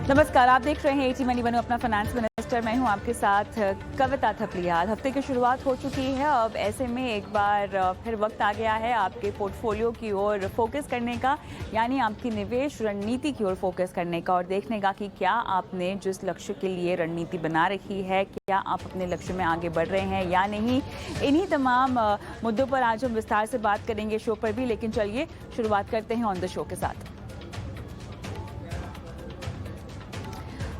नमस्कार, आप देख रहे हैं एटी मनी बनो अपना फाइनेंस मिनिस्टर। मैं हूं आपके साथ कविता थपलियाल। हफ्ते की शुरुआत हो चुकी है। अब ऐसे में एक बार फिर वक्त आ गया है आपके पोर्टफोलियो की ओर फोकस करने का, यानी आपकी निवेश रणनीति की ओर फोकस करने का और देखने का कि क्या आपने जिस लक्ष्य के लिए रणनीति बना रखी है, क्या आप अपने लक्ष्य में आगे बढ़ रहे हैं या नहीं। इन्हीं तमाम मुद्दों पर आज हम विस्तार से बात करेंगे शो पर भी, लेकिन चलिए शुरुआत करते हैं ऑन द शो के साथ।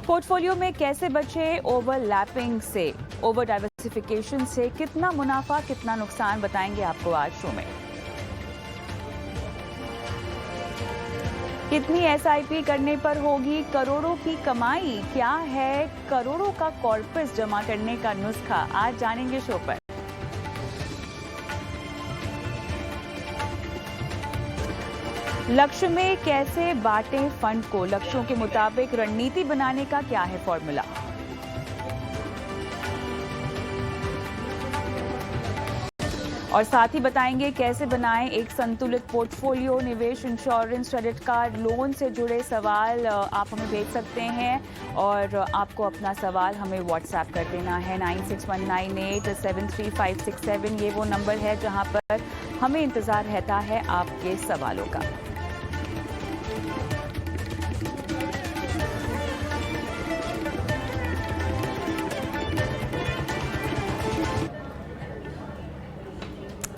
पोर्टफोलियो में कैसे बचे ओवरलैपिंग से, ओवर डाइवर्सिफिकेशन से, कितना मुनाफा कितना नुकसान, बताएंगे आपको आज शो में। कितनी एसआईपी करने पर होगी करोड़ों की कमाई, क्या है करोड़ों का कॉर्पस जमा करने का नुस्खा, आज जानेंगे शो पर। लक्ष्य में कैसे बांटें फंड को, लक्ष्यों के मुताबिक रणनीति बनाने का क्या है फॉर्मूला। और साथ ही बताएंगे कैसे बनाएं एक संतुलित पोर्टफोलियो। निवेश, इंश्योरेंस, क्रेडिट कार्ड, लोन से जुड़े सवाल आप हमें भेज सकते हैं और आपको अपना सवाल हमें व्हाट्सएप कर देना है 9619873567। ये वो नंबर है जहां पर हमें इंतजार रहता है आपके सवालों का।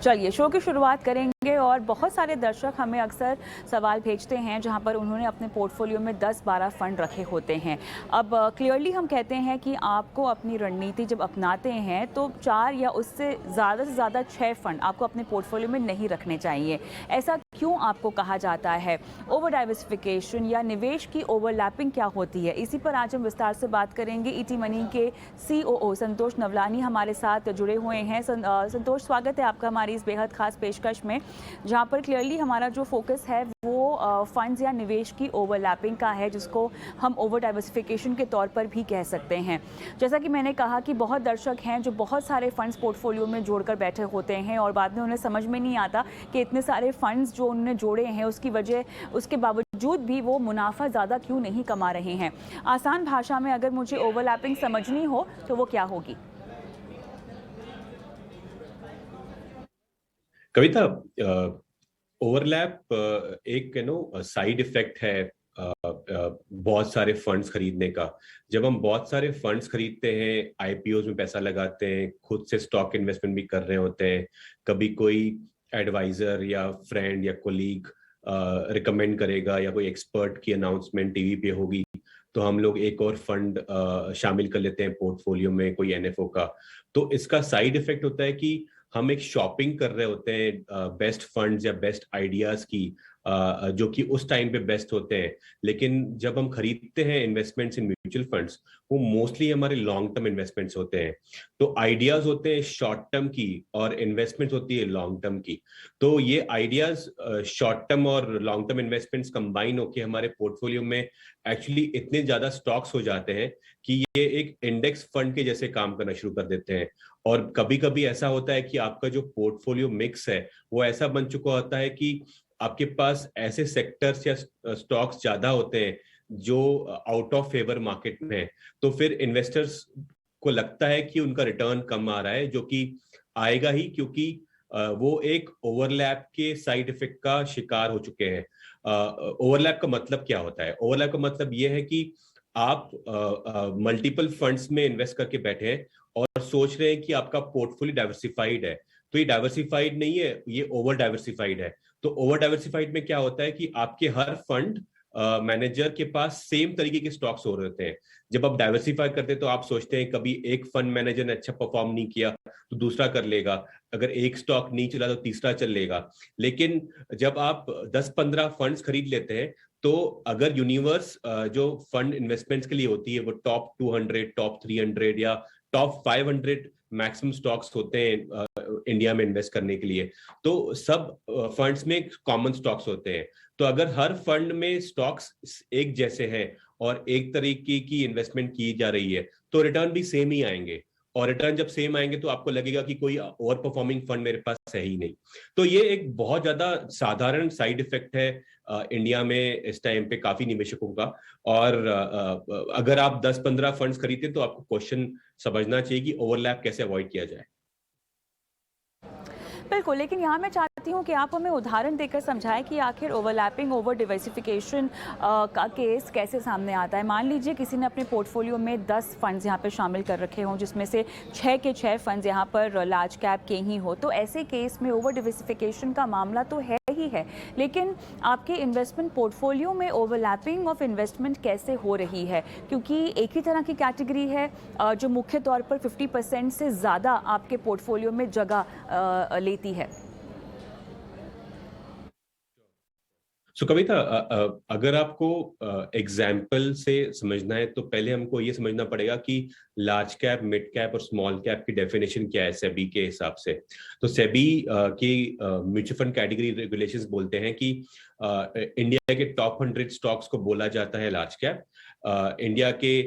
चलिए शो की शुरुआत करेंगे। और बहुत सारे दर्शक हमें अक्सर सवाल भेजते हैं जहां पर उन्होंने अपने पोर्टफोलियो में 10-12 फंड रखे होते हैं। अब क्लियरली हम कहते हैं कि आपको अपनी रणनीति जब अपनाते हैं तो 4 या उससे ज़्यादा 6 फंड आपको अपने पोर्टफोलियो में नहीं रखने चाहिए। ऐसा क्यों आपको कहा जाता है? ओवर डाइवर्सिफिकेशन या निवेश की ओवरलैपिंग क्या होती है, इसी पर आज हम विस्तार से बात करेंगे। इटी मनी के COO संतोष नवलानी हमारे साथ जुड़े हुए हैं। संतोष, स्वागत है आपका हमारी इस बेहद खास पेशकश में, जहां पर क्लियरली हमारा जो फोकस है वो फंड्स या निवेश की ओवरलैपिंग का है, जिसको हम ओवर डाइवर्सिफिकेशन के तौर पर भी कह सकते हैं। जैसा कि मैंने कहा कि बहुत दर्शक हैं जो बहुत सारे फंड्स पोर्टफोलियो में जोड़कर बैठे होते हैं और बाद में उन्हें समझ में नहीं आता कि इतने सारे फंड्स जो उन्होंने जोड़े हैं उसके बावजूद भी वो मुनाफा ज़्यादा क्यों नहीं कमा रहे हैं। आसान भाषा में अगर मुझे ओवरलैपिंग समझनी हो तो वो क्या होगी? कविता, ओवरलैप एक साइड इफेक्ट है बहुत सारे फंड्स खरीदने का। जब हम बहुत सारे फंड्स खरीदते हैं, आईपीओज में पैसा लगाते हैं, खुद से स्टॉक इन्वेस्टमेंट भी कर रहे होते हैं, कभी कोई एडवाइजर या फ्रेंड या कोलीग रिकमेंड करेगा या कोई एक्सपर्ट की अनाउंसमेंट टीवी पे होगी, तो हम लोग एक और फंड शामिल कर लेते हैं पोर्टफोलियो में, कोई एनएफओ का। तो इसका साइड इफेक्ट होता है कि हम एक शॉपिंग कर रहे होते हैं बेस्ट फंड्स या बेस्ट आइडियाज की, जो कि उस टाइम पे बेस्ट होते हैं। लेकिन जब हम खरीदते हैं इन्वेस्टमेंट्स इन म्यूचुअल फंड्स, वो मोस्टली हमारे लॉन्ग टर्म इन्वेस्टमेंट्स होते हैं। तो आइडियाज होते हैं शॉर्ट टर्म की और इन्वेस्टमेंट्स होती है लॉन्ग टर्म की। तो ये आइडियाज, शॉर्ट टर्म और लॉन्ग टर्म इन्वेस्टमेंट्स कंबाइन होकर हमारे पोर्टफोलियो में एक्चुअली इतने ज्यादा स्टॉक्स हो जाते हैं कि ये एक इंडेक्स फंड के जैसे काम करना शुरू कर देते हैं। और कभी कभी ऐसा होता है कि आपका जो पोर्टफोलियो मिक्स है वो ऐसा बन चुका होता है कि आपके पास ऐसे सेक्टर्स या स्टॉक्स ज्यादा होते हैं जो आउट ऑफ फेवर मार्केट में है। तो फिर इन्वेस्टर्स को लगता है कि उनका रिटर्न कम आ रहा है, जो कि आएगा ही, क्योंकि वो एक ओवरलैप के साइड इफेक्ट का शिकार हो चुके हैं। ओवरलैप का मतलब क्या होता है? ओवरलैप का मतलब ये है कि आप मल्टीपल फंड्स में इन्वेस्ट करके बैठे हैं और सोच रहे हैं कि आपका पोर्टफोलियो डाइवर्सिफाइड है। तो ये डाइवर्सिफाइड नहीं है, ये ओवर डाइवर्सिफाइड है। तो ओवर डाइवर्सिफाइड में क्या होता है कि आपके हर फंड मैनेजर के पास सेम तरीके के स्टॉक्स हो रहे होते हैं। जब आप डाइवर्सिफाई करते हैं तो आप सोचते हैं कभी एक फंड मैनेजर ने अच्छा परफॉर्म नहीं किया तो दूसरा कर लेगा, अगर एक स्टॉक नहीं चला तो तीसरा चल लेगा। लेकिन जब आप 10-15 फंड्स खरीद लेते हैं तो अगर यूनिवर्स जो फंड इन्वेस्टमेंट्स के लिए होती है वो टॉप 200, टॉप 300 या टॉप 500 मैक्सिमम स्टॉक्स होते हैं इंडिया में इन्वेस्ट करने के लिए, तो सब फंड्स में कॉमन स्टॉक्स होते हैं। तो अगर हर फंड में स्टॉक्स एक जैसे हैं और एक तरीके की इन्वेस्टमेंट की जा रही है तो रिटर्न भी सेम ही आएंगे। और रिटर्न जब सेम आएंगे तो आपको लगेगा कि कोई ओवर परफॉर्मिंग फंड मेरे पास है ही नहीं। तो ये एक बहुत ज्यादा साधारण साइड इफेक्ट है इंडिया में इस टाइम पे काफी निवेशकों का। और अगर आप 10-15 फंड्स खरीदते तो आपको क्वेश्चन समझना चाहिए कि ओवरलैप कैसे अवॉइड किया जाए। बिल्कुल, लेकिन यहाँ मैं चाहती हूँ कि आप हमें उदाहरण देकर समझाएं कि आखिर ओवरलैपिंग, ओवर डिवर्सिफिकेशन का केस कैसे सामने आता है। मान लीजिए किसी ने अपने पोर्टफोलियो में 10 फंड्स यहाँ पे शामिल कर रखे हों, जिसमें से 6 के 6 फंड्स यहाँ पर लार्ज कैप के ही हो, तो ऐसे केस में ओवर डिवर्सिफिकेशन का मामला तो है ही है, लेकिन आपके इन्वेस्टमेंट पोर्टफोलियो में ओवरलैपिंग ऑफ इन्वेस्टमेंट कैसे हो रही है? क्योंकि एक ही तरह की कैटेगरी है जो मुख्य तौर पर 50% से ज़्यादा आपके पोर्टफोलियो में जगह लेती है। सो कविता, अगर आपको एग्जाम्पल से समझना है तो पहले हमको ये समझना पड़ेगा कि लार्ज कैप, मिड कैप और स्मॉल कैप की डेफिनेशन क्या है सेबी के हिसाब से। तो सेबी की म्यूचुअल फंड कैटेगरी रेगुलेशंस बोलते हैं कि इंडिया के टॉप 100 स्टॉक्स को बोला जाता है लार्ज कैप। इंडिया के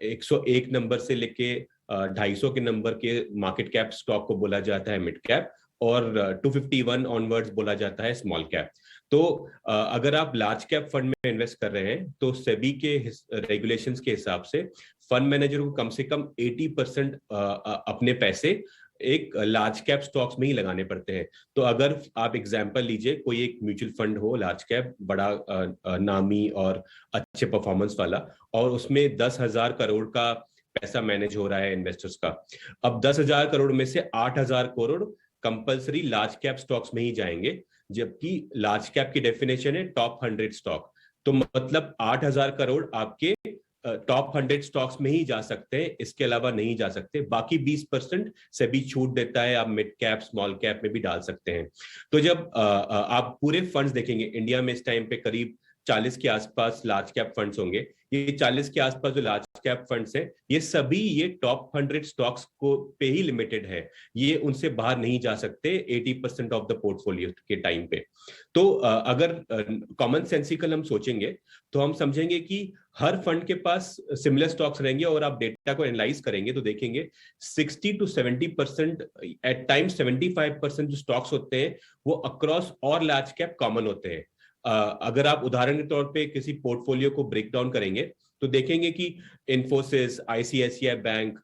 101 नंबर से लेके 250 के नंबर के मार्केट कैप स्टॉक को बोला जाता है मिड कैप, और 251 ऑनवर्ड्स बोला जाता है स्मॉल कैप। तो अगर आप लार्ज कैप फंड में इन्वेस्ट कर रहे हैं तो सेबी के रेगुलेशंस के हिसाब से फंड मैनेजर को कम से कम 80% अपने पैसे एक लार्ज कैप स्टॉक्स में ही लगाने पड़ते हैं। तो अगर आप एग्जांपल लीजिए, कोई एक म्यूचुअल फंड हो लार्ज कैप, बड़ा नामी और अच्छे परफॉर्मेंस वाला, और उसमें 10,000 करोड़ का पैसा मैनेज हो रहा है इन्वेस्टर्स का। अब 10,000 करोड़ में से 8,000 crore compulsory large cap stocks में ही जाएंगे, जबकि लार्ज कैप की डेफिनेशन है टॉप 100 स्टॉक। तो मतलब 8,000 करोड़ आपके टॉप 100 स्टॉक्स में ही जा सकते हैं, इसके अलावा नहीं जा सकते। बाकी 20% से भी छूट देता है, आप मिड कैप, स्मॉल कैप में भी डाल सकते हैं। तो जब आप पूरे फंड्स देखेंगे, इंडिया में इस टाइम पे करीब 40 के आसपास लार्ज कैप फंड्स होंगे। ये 40 के आसपास जो लार्ज कैप फंड्स हैं, ये सभी ये टॉप 100 स्टॉक्स को पे ही लिमिटेड है, ये उनसे बाहर नहीं जा सकते 80% ऑफ द पोर्टफोलियो के टाइम पे। तो अगर कॉमन सेंसिकल हम सोचेंगे तो हम समझेंगे कि हर फंड के पास सिमिलर स्टॉक्स रहेंगे, और आप डेटा को एनालाइज करेंगे तो देखेंगे 60 to 70%, एट टाइम्स 75% जो स्टॉक्स होते हैं वो अक्रॉस और लार्ज कैप कॉमन होते हैं। अगर आप उदाहरण के तौर पे किसी पोर्टफोलियो को ब्रेक डाउन करेंगे तो देखेंगे कि Infosys, ICICI bank,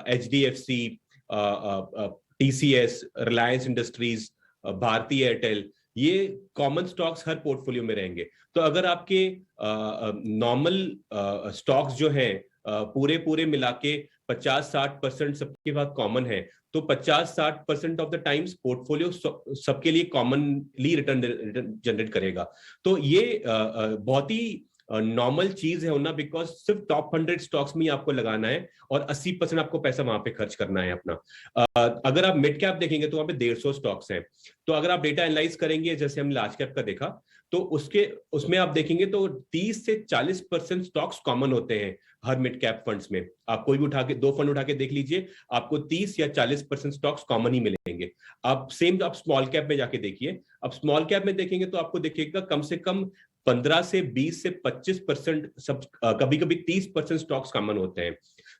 HDFC, TCS, Reliance Industries, Bharti Airtel, ये कॉमन स्टॉक्स हर पोर्टफोलियो में रहेंगे। तो अगर आपके नॉर्मल स्टॉक्स जो हैं पूरे पूरे मिला के 50-60% सबके पास कॉमन है, तो 50-60% ऑफ द टाइम्स पोर्टफोलियो सबके लिए कॉमनली रिटर्न जनरेट करेगा। तो ये बहुत ही नॉर्मल चीज है होना, बिकॉज सिर्फ टॉप 100 स्टॉक्स में ही आपको लगाना है और 80% आपको पैसा वहां पे खर्च करना है अपना। अगर आप मिड कैप देखेंगे तो वहां पे 150 स्टॉक्स हैं। तो अगर आप डेटा एनालाइज करेंगे, जैसे हम लार्ज कैप का देखा, तो उसमें आप देखेंगे तो 30 से 40% स्टॉक्स कॉमन होते हैं हर मिड कैप फंड्स में। आप कोई भी उठा के 2 फंड उठा के देख लीजिए, आपको 30 या 40% स्टॉक्स कॉमन ही मिलेंगे। आप स्मॉल कैप में जाके देखिए, अब स्मॉल कैप में देखेंगे तो आपको देखिएगा कम से कम 15 से 20 से 25% सब, कभी कभी 30% स्टॉक्स कॉमन होते हैं।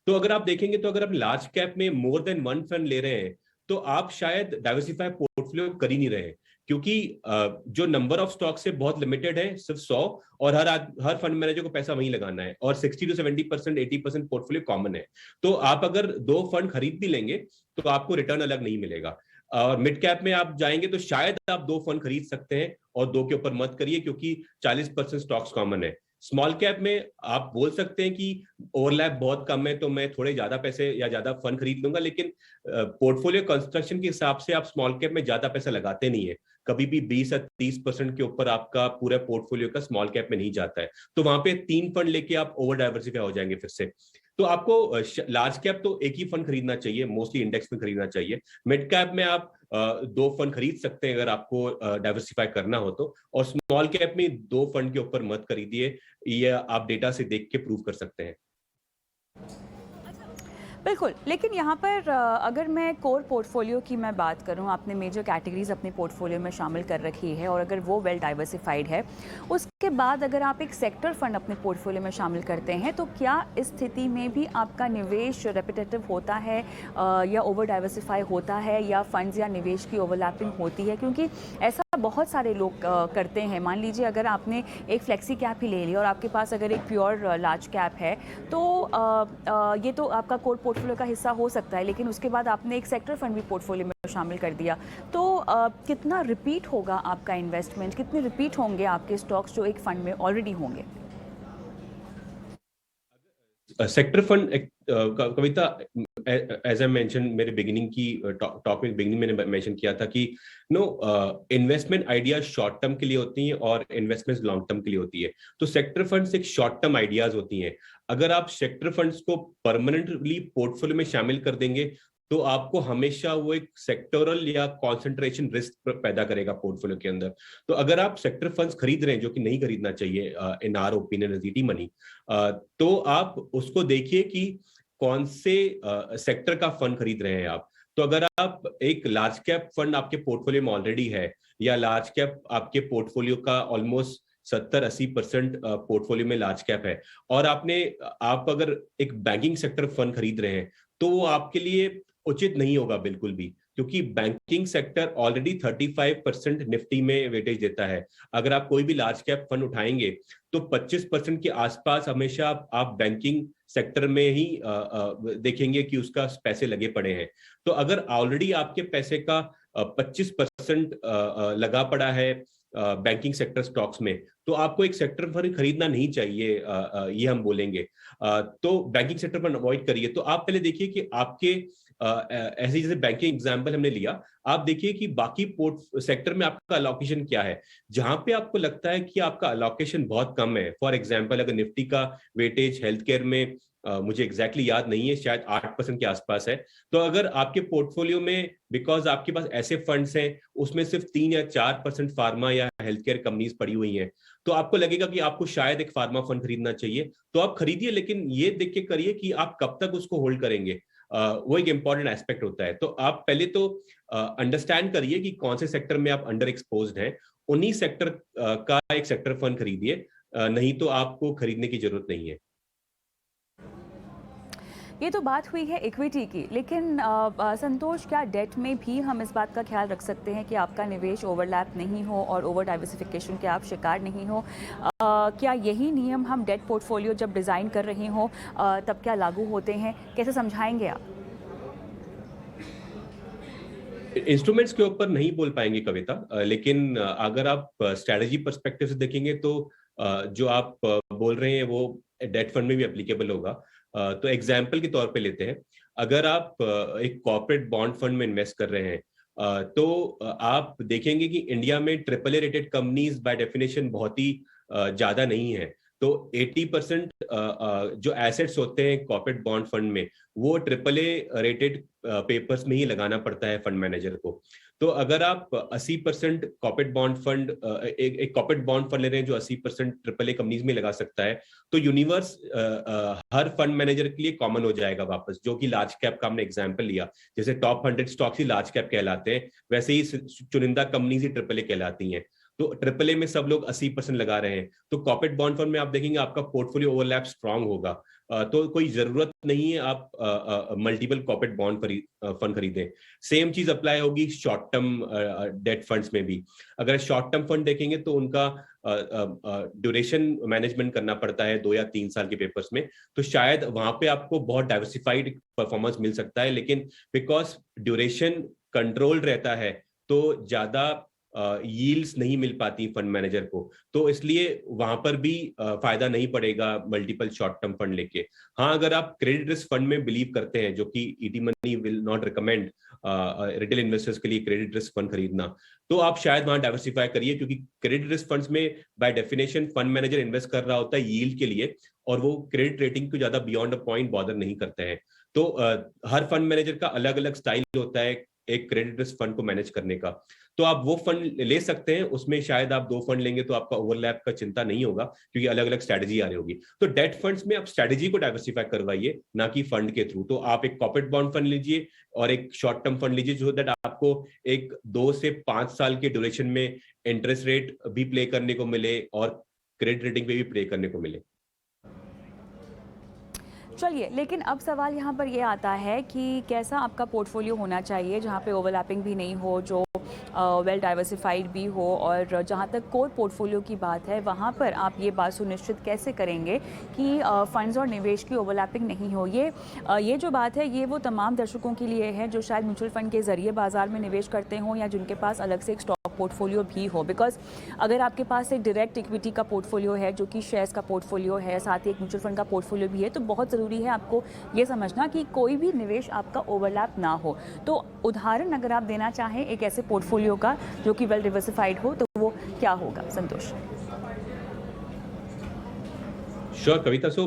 तो अगर आप देखेंगे तो अगर आप लार्ज कैप में मोर देन 1 फंड ले रहे हैं तो आप शायद डाइवर्सिफाई पोर्टफोलियो कर ही नहीं रहे, क्योंकि जो नंबर ऑफ स्टॉक्स है बहुत लिमिटेड है, सिर्फ 100, और हर फंड मैनेजर को पैसा वहीं लगाना है, और 60 to 70%, 80% पोर्टफोलियो कॉमन है। तो आप अगर 2 फंड खरीद भी लेंगे तो आपको रिटर्न अलग नहीं मिलेगा। और मिड कैप में आप जाएंगे तो शायद आप 2 फंड खरीद सकते हैं, और 2 के ऊपर मत करिए क्योंकि 40% स्टॉक्स कॉमन है। स्मॉल कैप में आप बोल सकते हैं कि ओवरलैप बहुत कम है तो मैं थोड़े ज्यादा पैसे या ज्यादा फंड खरीद लूंगा, लेकिन पोर्टफोलियो कंस्ट्रक्शन के हिसाब से आप स्मॉल कैप में ज्यादा पैसा लगाते नहीं है। कभी भी 20 या 30% के ऊपर आपका पूरा पोर्टफोलियो का स्मॉल कैप में नहीं जाता है। तो वहां पे 3 फंड लेके आप ओवर डाइवर्सिफाई हो जाएंगे फिर से। तो आपको लार्ज कैप तो एक ही फंड खरीदना चाहिए, मोस्टली इंडेक्स में खरीदना चाहिए। मिड कैप में आप 2 फंड खरीद सकते हैं अगर आपको डाइवर्सिफाई करना हो तो, और स्मॉल कैप में 2 फंड के ऊपर मत खरीदिए, ये आप डेटा से देख के प्रूव कर सकते हैं। बिल्कुल, लेकिन यहाँ पर अगर मैं कोर पोर्टफोलियो की मैं बात करूँ, आपने मेजर कैटेगरीज अपने पोर्टफोलियो में शामिल कर रखी है और अगर वो वेल डाइवर्सिफाइड है, उसके बाद अगर आप एक सेक्टर फंड अपने पोर्टफोलियो में शामिल करते हैं, तो क्या इस स्थिति में भी आपका निवेश रेपिटेटिव होता है या ओवर डाइवर्सिफाई होता है, या फंड्स या निवेश की ओवरलैपिंग होती है? क्योंकि ऐसा बहुत सारे लोग करते हैं। मान लीजिए अगर आपने एक फ्लेक्सी कैप ही ले लिया और आपके पास अगर एक प्योर लार्ज कैप है, तो ये तो आपका कोर पोर्टफोलियो का हिस्सा हो सकता है, लेकिन उसके बाद आपने एक सेक्टर फंड भी पोर्टफोलियो में शामिल कर दिया, तो कितना रिपीट होगा आपका इन्वेस्टमेंट, कितने रिपीट होंगे आपके स्टॉक्स जो एक फंड में ऑलरेडी होंगे? Sector fund Kavita, as I mention मेरे बिगिनिंग की टॉक में बिगिनिंग मैंने मेंशन किया था कि इन्वेस्टमेंट आइडियाज शॉर्ट टर्म के लिए होती हैं और इन्वेस्टमेंट्स लॉन्ग टर्म के लिए होती है। तो सेक्टर फंड्स एक शॉर्ट टर्म आइडियाज होती हैं। अगर आप सेक्टर फंड्स को परमानेंटली पोर्टफोलियो में शामिल कर देंगे तो आपको हमेशा वो एक सेक्टोरल या कॉन्सेंट्रेशन रिस्क पैदा करेगा पोर्टफोलियो के अंदर। तो अगर आप सेक्टर फंड्स खरीद रहे हैं, जो कि नहीं खरीदना चाहिए in our opinion as ET Money, तो आप उसको देखिए कि कौन से सेक्टर का फंड खरीद रहे हैं आप। तो अगर आप एक लार्ज कैप फंड आपके पोर्टफोलियो में ऑलरेडी है, या लार्ज कैप आपके पोर्टफोलियो का ऑलमोस्ट 70-80% पोर्टफोलियो में लार्ज कैप है, और आप अगर एक बैंकिंग सेक्टर फंड खरीद रहे हैं, तो वो आपके लिए उचित नहीं होगा बिल्कुल भी, क्योंकि बैंकिंग सेक्टर ऑलरेडी 35% निफ्टी में वेटेज देता है। अगर आप कोई भी लार्ज कैप फंड उठाएंगे तो 25% के आसपास हमेशा आप बैंकिंग सेक्टर में ही देखेंगे कि उसका पैसे लगे पड़े हैं। तो अगर ऑलरेडी आपके पैसे का 25% लगा पड़ा है बैंकिंग सेक्टर स्टॉक्स में, तो आपको एक सेक्टर फंड खरीदना नहीं चाहिए, ये हम बोलेंगे। तो बैंकिंग सेक्टर फंड अवॉइड करिए। तो आप पहले देखिए कि आपके ऐसे जैसे बैंकिंग एग्जांपल हमने लिया, आप देखिए कि बाकी पोर्ट सेक्टर में आपका अलोकेशन क्या है। जहां पे आपको लगता है कि आपका अलोकेशन बहुत कम है, फॉर एग्जांपल अगर निफ्टी का वेटेज हेल्थ केयर में मुझे एग्जैक्टली याद नहीं है, शायद 8% के आसपास है, तो अगर आपके पोर्टफोलियो में बिकॉज आपके पास ऐसे फंड्स हैं उसमें सिर्फ 3 या 4% फार्मा या हेल्थ केयर कंपनीज पड़ी हुई हैं, तो आपको लगेगा कि आपको शायद एक फार्मा फंड खरीदना चाहिए, तो आप खरीदिए, लेकिन ये देख के करिए कि आप कब तक उसको होल्ड करेंगे। वो एक इंपॉर्टेंट एस्पेक्ट होता है। तो आप पहले तो अंडरस्टैंड करिए कि कौन से सेक्टर में आप अंडर एक्सपोज्ड हैं, उन्हीं सेक्टर का एक सेक्टर फंड खरीदिए, नहीं तो आपको खरीदने की जरूरत नहीं है। ये तो बात हुई है इक्विटी की, लेकिन संतोष, क्या डेट में भी हम इस बात का ख्याल रख सकते हैं कि आपका निवेश ओवरलैप नहीं हो और ओवर डाइवर्सिफिकेशन के आप शिकार नहीं हो? क्या यही नियम हम डेट पोर्टफोलियो जब डिज़ाइन कर रहे हों तब क्या लागू होते हैं? कैसे समझाएंगे आप? इंस्ट्रूमेंट्स के ऊपर नहीं बोल पाएंगे कविता, लेकिन अगर आप स्ट्रैटेजी पर्सपेक्टिव से देखेंगे तो जो आप बोल रहे हैं वो डेट फंड में भी एप्लीकेबल होगा। तो एग्जाम्पल के तौर पे लेते हैं, अगर आप एक कॉर्पोरेट बॉन्ड फंड में इन्वेस्ट कर रहे हैं, तो आप देखेंगे कि इंडिया में triple A rated companies by definition बहुत ही ज्यादा नहीं है। तो 80% जो एसेट्स होते हैं कॉर्पोरेट बॉन्ड फंड में, वो ट्रिपल ए रेटेड पेपर्स में ही लगाना पड़ता है फंड मैनेजर को। तो अगर आप 80% कॉर्पोरेट बॉन्ड फंड एक कॉर्पोरेट बॉन्ड फंड ले रहे हैं जो 80% ट्रिपल ए कंपनीज में लगा सकता है, तो यूनिवर्स हर फंड मैनेजर के लिए कॉमन हो जाएगा वापस, जो कि लार्ज कैप का हमने एग्जांपल लिया, जैसे टॉप 100 स्टॉक्स ही लार्ज कैप कहलाते हैं, वैसे ही चुनिंदा कंपनीज ही ट्रिपल ए कहलाती हैं। तो ट्रिपल ए में सब लोग 80% लगा रहे हैं, तो कॉर्पोरेट बॉन्ड फंड में आप देखेंगे आपका पोर्टफोलियो ओवरलैप स्ट्रांग होगा। तो कोई जरूरत नहीं है आप मल्टीपल कॉर्पोरेट बॉन्ड फंड खरीदें। सेम चीज अप्लाई होगी शॉर्ट टर्म डेट फंड्स में भी। अगर शॉर्ट टर्म फंड देखेंगे तो उनका ड्यूरेशन मैनेजमेंट करना पड़ता है 2 या 3 साल के पेपर्स में, तो शायद वहां पे आपको बहुत डाइवर्सिफाइड परफॉर्मेंस मिल सकता है, लेकिन बिकॉज ड्यूरेशन कंट्रोल रहता है तो ज्यादा यील्ड्स नहीं मिल पाती फंड मैनेजर को, तो इसलिए वहां पर भी फायदा नहीं पड़ेगा मल्टीपल शॉर्ट टर्म फंड लेके। हाँ, अगर आप क्रेडिट रिस्क फंड में बिलीव करते हैं, जो कि ET money will not recommend retail investors के लिए क्रेडिट रिस्क फंड खरीदना, तो आप शायद वहां डाइवर्सिफाई करिए, क्योंकि क्रेडिट रिस्क फंड्स में by definition fund manager invest कर रहा होता है यील्ड के लिए, और वो क्रेडिट रेटिंग को ज्यादा बियॉन्ड अ पॉइंट बॉदर नहीं करते हैं। तो हर फंड मैनेजर का अलग अलग स्टाइल होता है एक क्रेडिट रिस्क फंड को मैनेज करने का, तो आप वो फंड ले सकते हैं। उसमें शायद आप 2 फंड लेंगे तो आपका ओवरलैप का चिंता नहीं होगा, क्योंकि अलग अलग स्ट्रैटेजी आ रही होगी। तो डेट फंड्स में आप स्ट्रैटेजी को डाइवर्सिफाई करवाइए, ना कि फंड के थ्रू। तो आप एक कॉर्पोरेट बॉन्ड फंड लीजिए और एक शॉर्ट टर्म फंड लीजिए, जो दैट आपको एक 2 से 5 साल के ड्यूरेशन में इंटरेस्ट रेट भी प्ले करने को मिले और क्रेडिट रेटिंग पे भी प्ले करने को मिले। चलिए, लेकिन अब सवाल यहाँ पर ये आता है कि कैसा आपका पोर्टफोलियो होना चाहिए जहाँ पे ओवरलैपिंग भी नहीं हो, जो वेल डाइवर्सिफाइड भी हो, और जहाँ तक कोर पोर्टफोलियो की बात है वहाँ पर आप ये बात सुनिश्चित कैसे करेंगे कि फंड्स और निवेश की ओवरलैपिंग नहीं हो। ये जो बात है ये वो तमाम दर्शकों के लिए है जो शायद म्यूचुअल फंड के ज़रिए बाज़ार में निवेश करते हों या जिनके पास अलग से एक स्टॉक पोर्टफोलियो भी हो। बिकॉज अगर आपके पास एक डायरेक्ट इक्विटी का पोर्टफोलियो है जो कि शेयर्स का पोर्टफोलियो है, साथ ही एक म्यूचुअल फंड का पोर्टफोलियो भी है, तो बहुत ज़रूरी है आपको ये समझना कि कोई भी निवेश आपका ओवरलैप ना हो। तो उदाहरण अगर आप देना चाहें एक ऐसे पोर्टफोलियो का जो कि वेल डिवर्सिफाइड हो, तो वो क्या होगा संतोष? श्योर कविता। सो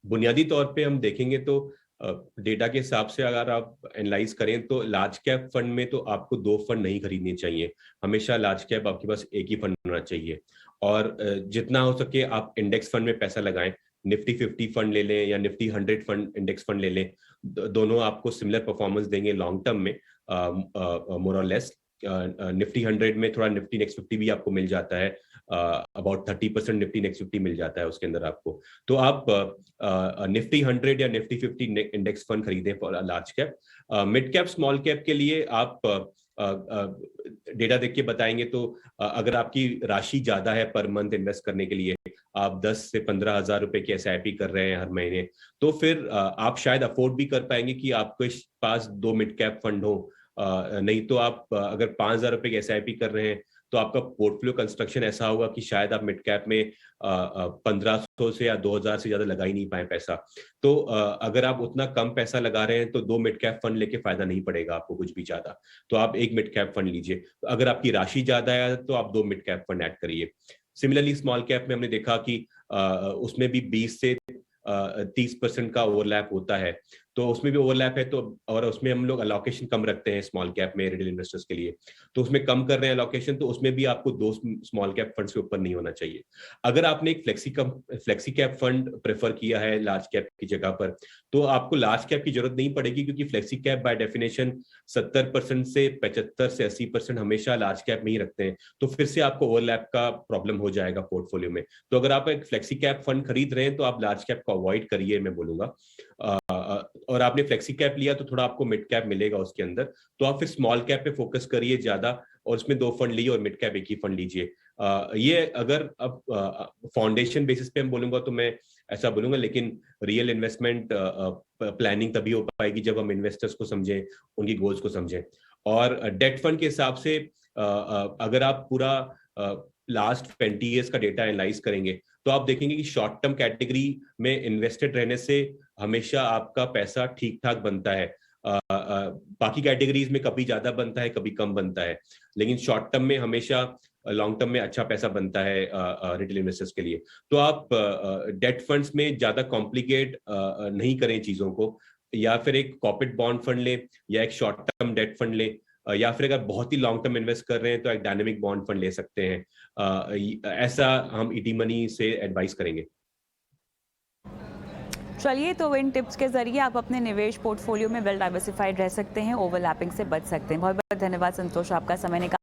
बुनियादी तौर पे हम देखेंगे तो डेटा के हिसाब से अगर आप एनालाइज करें तो लार्ज कैप फंड में तो आपको 2 फंड नहीं खरीदने चाहिए। हमेशा लार्ज कैप आपके पास एक ही फंड होना चाहिए, और जितना हो सके आप इंडेक्स फंड में पैसा लगाएं। निफ्टी 50 फंड ले लें या निफ्टी 100 फंड इंडेक्स फंड ले लें, दोनों आपको सिमिलर परफॉर्मेंस देंगे लॉन्ग टर्म में, मोर और लेस। निफ्टी 100 में थोड़ा निफ्टी नेक्स्ट 50 भी आपको मिल जाता है, अबाउट 30% निफ्टी नेक्स्ट 50 मिल जाता है उसके अंदर आपको। तो आप निफ्टी 100 या निफ्टी 50 इंडेक्स फंड खरीदें for large cap. Mid cap small cap के लिए आप डेटा देख के बताएंगे तो अगर आपकी राशि ज्यादा है पर मंथ इन्वेस्ट करने के लिए, आप 10 से 15 हजार रुपए की SIP कर रहे हैं हर महीने, तो फिर आप शायद अफोर्ड भी कर पाएंगे कि आपके पास 2 मिड कैप फंड हो। नहीं तो आप अगर 5,000 रुपए की SIP कर रहे हैं तो आपका पोर्टफोलियो कंस्ट्रक्शन ऐसा होगा कि शायद आप मिड कैप में 1500 से या 2,000 से ज्यादा लगा ही नहीं पाए पैसा। तो अगर आप उतना कम पैसा लगा रहे हैं तो 2 मिड कैप फंड लेके फायदा नहीं पड़ेगा आपको कुछ भी ज्यादा। तो आप एक मिड कैप फंड लीजिए। अगर आपकी राशि ज्यादा है तो आप 2 मिड कैप फंड ऐड करिए। सिमिलरली स्मॉल कैप में हमने देखा कि उसमें भी 20 से 30% का ओवरलैप होता है, तो उसमें भी ओवरलैप है। तो और उसमें हम लोग अलोकेशन कम रखते हैं स्मॉल कैप में रिटेल इन्वेस्टर्स के लिए, तो उसमें कम कर रहे हैं अलोकेशन, तो उसमें भी आपको 2 स्मॉल कैप फंड्स के ऊपर नहीं होना चाहिए। अगर आपने एक फ्लेक्सी कैप फंड प्रेफर किया है लार्ज कैप की जगह पर, तो आपको लार्ज कैप की जरूरत नहीं पड़ेगी, क्योंकि फ्लेक्सी कैप बाय डेफिनेशन 70% से 75 से 80% हमेशा लार्ज कैप में ही रखते हैं, तो फिर से आपको ओवरलैप का प्रॉब्लम हो जाएगा पोर्टफोलियो में। तो अगर आप एक फ्लेक्सी कैप फंड खरीद रहे हैं तो आप लार्ज कैप को अवॉइड करिए, मैं बोलूंगा। और आपने फ्लेक्सी कैप लिया तो थोड़ा आपको मिड कैप मिलेगा उसके अंदर, तो आप फिर स्मॉल कैप पे फोकस करिए ज्यादा, और उसमें 2 फंड लीजिए और मिड कैप एक ही फंड लीजिए। ये अगर अब फाउंडेशन बेसिस पे हम बोलूंगा तो मैं ऐसा बोलूंगा, लेकिन रियल इन्वेस्टमेंट प्लानिंग तभी हो पाएगी जब हम इन्वेस्टर्स को समझें, उनकी गोल्स को समझें। और डेट फंड के हिसाब से अगर आप पूरा लास्ट 20 ईयर्स का डेटा एनालाइज करेंगे तो आप देखेंगे कि शॉर्ट टर्म कैटेगरी में इन्वेस्टेड रहने से हमेशा आपका पैसा ठीक ठाक बनता है। बाकी कैटेगरीज में कभी ज्यादा बनता है, कभी कम बनता है, लेकिन शॉर्ट टर्म में हमेशा लॉन्ग टर्म में अच्छा पैसा बनता है रिटेल इन्वेस्टर्स के लिए। तो आप डेट फंड्स में ज्यादा कॉम्प्लिकेट नहीं करें चीजों को, या फिर एक कॉर्पोरेट बॉन्ड फंड लें या एक शॉर्ट टर्म डेट फंड लें, या फिर अगर बहुत ही लॉन्ग टर्म इन्वेस्ट कर रहे हैं तो एक डायनेमिक बॉन्ड फंड ले सकते हैं। ऐसा हम ईटी मनी से एडवाइस करेंगे। चलिए, तो इन टिप्स के जरिए आप अपने निवेश पोर्टफोलियो में वेल डाइवर्सिफाइड रह सकते हैं, ओवरलैपिंग से बच सकते हैं। बहुत बहुत धन्यवाद संतोष, आपका समय निकाल